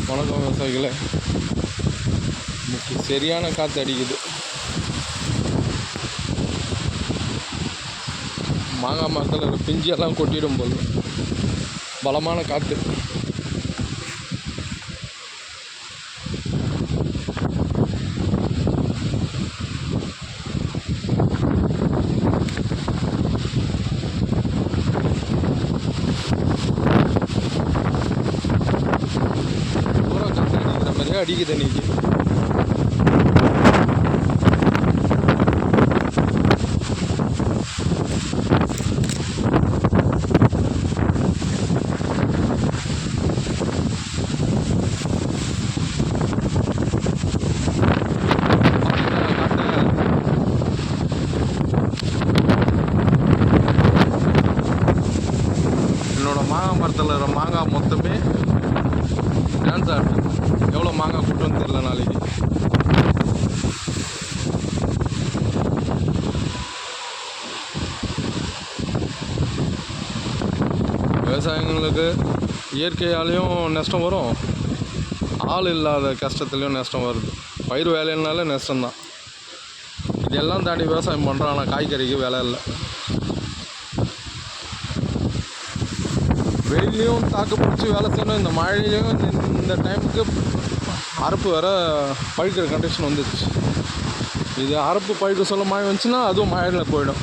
வணக்கம் விவசாயிகளே. இன்னைக்கு சரியான காற்று அடிக்குது. மாங்காய் மரத்தில் பிஞ்செல்லாம் கொட்டிடும் போது பலமான காற்று. பூரா காற்று அடிக்கிற மாதிரியே அடிக்குது இன்னைக்கு. என்னோடய மாங்காய் மரத்தில் இருக்கிற மாங்காய் மொத்தமே டான்ஸ் ஆடுது. எவ்வளோ மாங்காய் கூட்டம்னு தெரியல நாளைக்கு. விவசாயிங்களுக்கு இயற்கையாலேயும் நஷ்டம் வரும், ஆள் இல்லாத கஷ்டத்துலேயும் நஷ்டம் வருது. பயிர் வேலைனால நஷ்டம்தான். இதெல்லாம் தாண்டி விவசாயம் பண்ணுறோம். ஆனால் காய்கறிக்கு விலை இல்லை. வெயிலையும் தாக்கு பிடிச்சி வேலை செய்யணும். இந்த மழையிலையும் இந்த டைமுக்கு அறுப்பு வேற பழுக்கிற கண்டிஷன் வந்துடுச்சு. இது அறுப்பு பழுக்க சொல்ல மழை வந்துச்சுன்னா அதுவும் மழையில் போயிடும்.